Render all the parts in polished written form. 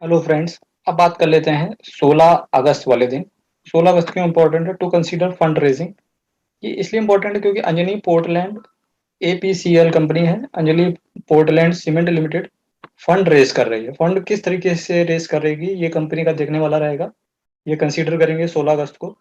Hello friends. अब बात कर लेते हैं 16 अगस्त वाले दिन। 16 अगस्त क्यों इम्पोर्टेंट है टू कंसीडर फंड रेजिंग। ये इसलिए इम्पोर्टेंट है क्योंकि अंजनी पोर्टलैंड एपीसीएल कंपनी है, Anjali Portland cement limited fund raise कर रही है। फंड किस तरीके से रेज कर रहेगी ये कंपनी का देखने वाला रहेगा। ये कंसीडर करेंगे 16 अगस्त को।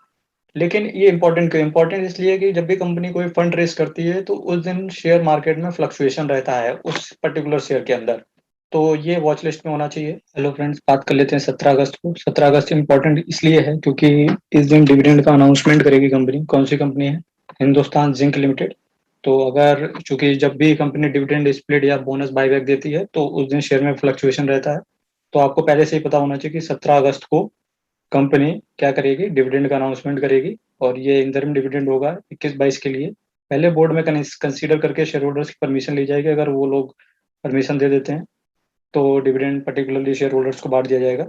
लेकिन ये इंपॉर्टेंट क्यों? इंपॉर्टेंट इसलिए कि जब भी कंपनी कोई फंड रेज करती है तो उस दिन शेयर मार्केट में फ्लक्चुएशन रहता है उस पर्टिकुलर शेयर के अंदर। तो ये वॉच लिस्ट में होना चाहिए। हेलो फ्रेंड्स, बात कर लेते हैं 17 अगस्त को। 17 अगस्त इंपॉर्टेंट इसलिए है क्योंकि इस दिन डिविडेंड का अनाउंसमेंट करेगी कंपनी। कौन सी कंपनी है? Hindustan zinc limited. तो अगर चूंकि जब भी कंपनी डिविडेंड स्प्लिट या बोनस बायबैक देती है तो उस दिन शेयर में फ्लक्चुएशन रहता है। तो आपको पहले से ही पता होना चाहिए कि 17 अगस्त को कंपनी क्या करेगी, डिविडेंड का अनाउंसमेंट करेगी। और ये इंटरिम डिविडेंड होगा 21-22 के लिए। पहले बोर्ड में कंसीडर करके शेयर होल्डर्स की परमिशन ली जाएगी। अगर वो लोग परमिशन दे देते हैं तो डिविडेंड पर्टिकुलरली शेयर होल्डर्स को बांट दिया जाएगा।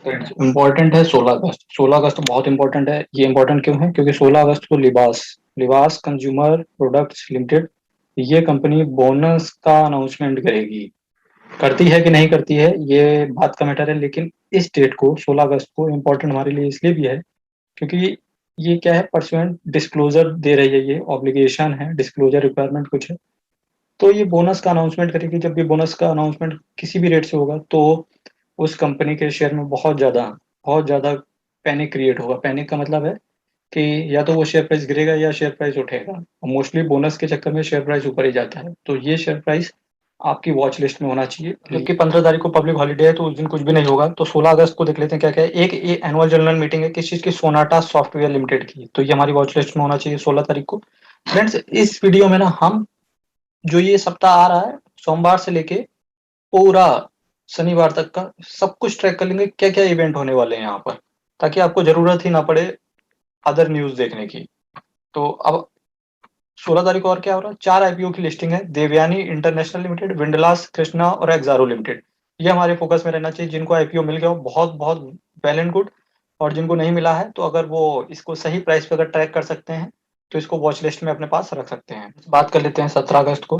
फ्रेंड्स, इंपॉर्टेंट है 16 अगस्त। 16 अगस्त बहुत इंपॉर्टेंट है। ये इंपॉर्टेंट क्यों है? क्योंकि 16 अगस्त को लिबास लिबास कंज्यूमर प्रोडक्ट्स लिमिटेड ये कंपनी बोनस का अनाउंसमेंट करेगी। करती है कि नहीं करती है ये बात का मैटर है, लेकिन इस डेट को 16 अगस्त को इम्पोर्टेंट हमारे लिए इसलिए भी है क्योंकि ये क्या है, परसुएंट डिस्क्लोजर दे रही है। ये ऑब्लिगेशन है, डिस्क्लोजर रिक्वायरमेंट कुछ है। तो ये बोनस का अनाउंसमेंट करेगी। जब भी बोनस का अनाउंसमेंट किसी भी रेट से होगा तो उस कंपनी के शेयर में बहुत ज़्यादा पैनिक क्रिएट होगा। पैनिक का मतलब है कि या तो वो शेयर प्राइस गिरेगा या शेयर प्राइस उठेगा। मोस्टली बोनस के चक्कर में शेयर प्राइस ऊपर ही जाता है। तो ये शेयर प्राइस आपकी वॉच लिस्ट में होना चाहिए। जबकि 15 तारीख को पब्लिक हॉलीडे है तो उस दिन कुछ भी नहीं होगा। तो 16 अगस्त को देख लेते हैं क्या क्या है। एक ये एनुअल जनरल मीटिंग है किस चीज़ की? सोनाटा सॉफ्टवेयर लिमिटेड की। तो ये हमारी वॉच लिस्ट में होना चाहिए 16 तारीख को। फ्रेंड्स, इस वीडियो में ना हम जो ये सप्ताह आ रहा है सोमवार से लेके पूरा शनिवार तक का सब कुछ ट्रैक कर लेंगे, क्या क्या इवेंट होने वाले हैं यहाँ पर, ताकि आपको जरूरत ही ना पड़े अदर न्यूज देखने की। तो अब 16 तारीख को और क्या हो रहा है? 4 आईपीओ की लिस्टिंग है। देवयानी इंटरनेशनल लिमिटेड, विंडलास कृष्णा और एक्सारो लिमिटेड। ये हमारे फोकस में रहना चाहिए। जिनको आईपीओ मिल गया हो बहुत बहुत वेल एंड गुड। और जिनको नहीं मिला है तो अगर वो इसको सही प्राइस पे अगर ट्रैक कर सकते हैं तो इसको वॉच लिस्ट में अपने पास रख सकते हैं। बात कर लेते हैं 17 अगस्त को।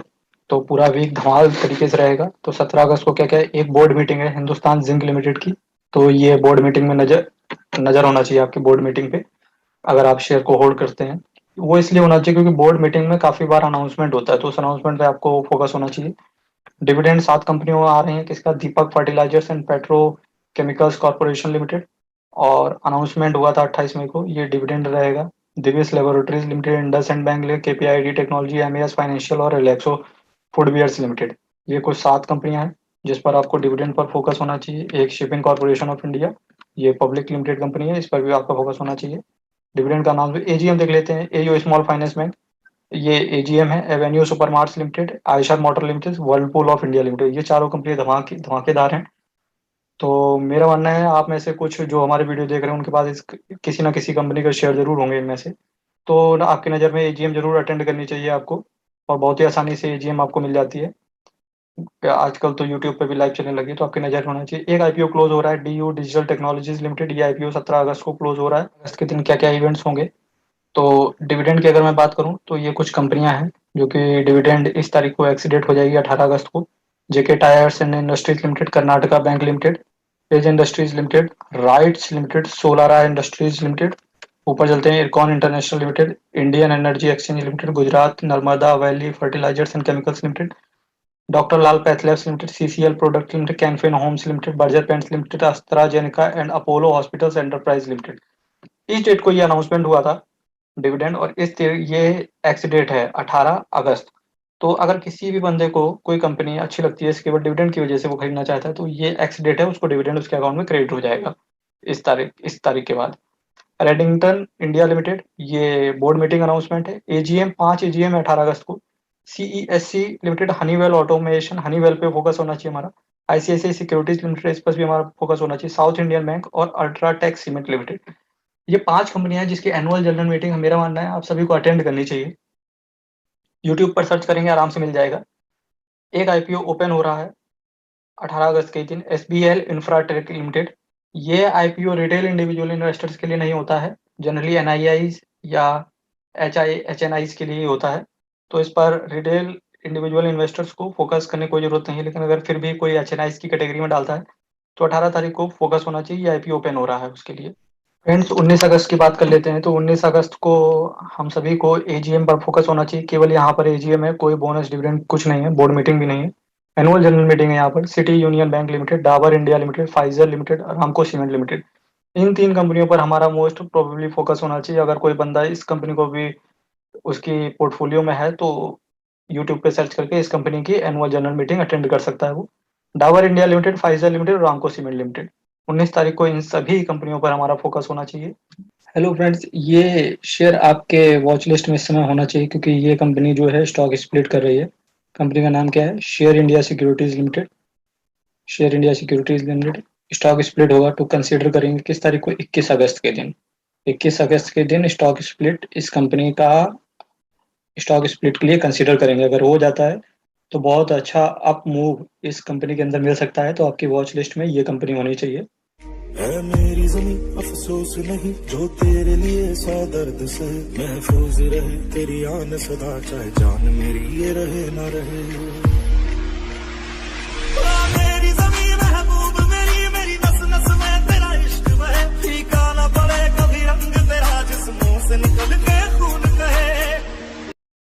तो पूरा वीक धमाल तरीके से रहेगा। तो 17 अगस्त को क्या क्या है? एक बोर्ड मीटिंग है हिंदुस्तान जिंक लिमिटेड की। तो ये बोर्ड मीटिंग में नजर नजर होना चाहिए आपकी बोर्ड मीटिंग पे, अगर आप शेयर को होल्ड करते हैं। वो इसलिए होना चाहिए क्योंकि बोर्ड मीटिंग में काफी बार अनाउंसमेंट होता है तो उस अनाउंसमेंट पे आपको फोकस होना चाहिए। डिविडेंड 7 कंपनियों आ रही हैं। किसका? Deepak fertilizers and petro chemicals corporation limited. और अनाउंसमेंट हुआ था 28 मई को। ये डिविडेंड रहेगा। Divi's laboratories limited, IndusInd bank limited, KPIT technology, MS financial और रिलैक्सो फुटवियर्स लिमिटेड। ये कुछ 7 कंपनियां हैं जिस पर आपको डिविडेंड पर फोकस होना चाहिए। एक शिपिंग कॉर्पोरेशन ऑफ इंडिया, ये पब्लिक लिमिटेड कंपनी है, इस पर भी आपका फोकस होना चाहिए। डिविडेंड का नाम एजीएम देख लेते हैं। एयो स्मॉल फाइनेंस बैंक, ये एजीएम है। Avenue Supermarts limited, Eicher motor limited, Whirlpool of India limited. ये चारों कंपनी धमाकेदार हैं। तो मेरा मानना है आप में से कुछ जो हमारे वीडियो देख रहे हैं उनके पास किसी ना किसी कंपनी के शेयर जरूर होंगे इनमें से। तो आपकी नज़र में एजीएम जरूर अटेंड करनी चाहिए आपको। और बहुत ही आसानी से एजीएम आपको मिल जाती है। आजकल तो यूट्यूब पे भी लाइव चलने लगी है, तो आपकी नजर होना चाहिए। एक आईपीओ क्लोज हो रहा है, डीयू डिजिटल टेक्नोलॉजीज लिमिटेड। ये आईपीओ 17 अगस्त को क्लोज हो रहा है। अगस्त के दिन क्या क्या इवेंट्स होंगे? तो डिविडेंड की अगर मैं बात करूं तो ये कुछ कंपनियां हैं जो कि डिविडेंड इस तारीख को एक्सीडेंट हो जाएगी 18 अगस्त को। JK tyres and industries limited, Karnataka bank limited, page industries limited, RITES limited, Solara industries limited. ऊपर चलते हैं, IRCON international limited, Indian energy exchange limited, Gujarat Narmada valley fertilizers and chemicals limited, doctor Lal PathLabs limited, CCL product limited, Can Fin homes limited, Berger paints limited, AstraZeneca and Apollo hospitals enterprise limited. इस date को ये announcement हुआ था dividend. और ये ex date है 18 अगस्त। तो अगर किसी भी बंदे को कोई कंपनी अच्छी लगती है इसके केवल डिविडेंड की वजह से वो खरीदना चाहता है तो ये एक्स डेट है, उसको डिविडेंड उसके अकाउंट में क्रेडिट हो जाएगा इस तारीख के बाद। रेडिंगटन इंडिया लिमिटेड, ये बोर्ड मीटिंग अनाउंसमेंट है। एजीएम 5 एजीएम 18 अगस्त को। CESC limited, Honeywell automation, Honeywell पे फोकस होना चाहिए हमारा। आईसीआईसीआई सिक्योरिटीज लिमिटेड, इस पर भी हमारा फोकस होना चाहिए। साउथ इंडियन बैंक और अल्ट्राटेक सीमेंट लिमिटेड। ये 5 कंपनियां हैं जिसकी एनुअल जनरल मीटिंग मेरा मानना है आप सभी को अटेंड करनी चाहिए। यूट्यूब पर सर्च करेंगे आराम से मिल जाएगा। एक आईपीओ ओपन हो रहा है 18 अगस्त के दिन, एसबीएल इंफ्राटेक लिमिटेड। ये आईपीओ रिटेल इंडिविजुअल इन्वेस्टर्स के लिए नहीं होता है, जनरली एनआईआईज या एचएनआईज के लिए ही होता है। तो इस पर रिटेल इंडिविजुअल इन्वेस्टर्स को फोकस करने की कोई जरूरत नहीं है। लेकिन अगर फिर भी कोई एचएनआईज की कैटेगरी में डालता है तो 18 तारीख को फोकस होना चाहिए, आईपीओ ओपन हो रहा है उसके लिए। फ्रेंड्स 19 अगस्त की बात कर लेते हैं। तो 19 अगस्त को हम सभी को एजीएम पर फोकस होना चाहिए। केवल यहाँ पर एजीएम है, कोई बोनस डिविडेंड कुछ नहीं है, बोर्ड मीटिंग भी नहीं है। एनुअल जनरल मीटिंग है यहाँ पर। City union bank limited, Dabur India limited, Pfizer limited, Aramco cement limited, इन 3 कंपनियों पर हमारा मोस्ट प्रोबेबली फोकस होना चाहिए। अगर कोई बंदा इस कंपनी को भी उसकी पोर्टफोलियो में है तो यूट्यूब पे सर्च करके इस कंपनी की एनुअल जनरल मीटिंग अटेंड कर सकता है वो। Dabur India limited, Pfizer limited और रामको सीमेंट लिमिटेड, 19 तारीख को इन सभी कंपनियों पर हमारा फोकस होना चाहिए। हेलो फ्रेंड्स, ये शेयर आपके वॉच लिस्ट में इस समय होना चाहिए क्योंकि ये कंपनी जो है स्टॉक स्प्लिट कर रही है। कंपनी का नाम क्या है? Share India securities limited. Share India securities limited stock split होगा। तो कंसीडर करेंगे किस तारीख को? 21 अगस्त के दिन। 21 अगस्त के दिन स्टॉक स्प्लिट इस कंपनी का स्टॉक स्प्लिट के लिए कंसीडर करेंगे। अगर हो जाता है तो बहुत अच्छा अप मूव इस कंपनी के अंदर मिल सकता है। तो आपकी वॉच लिस्ट में ये कंपनी होनी चाहिए। है मेरी ज़मीं अफसोस नहीं, जो तेरे लिए सौ दर्द से महफूज रहे, तेरी आन सदा चाहे जान मेरी ये रहे ना रहे।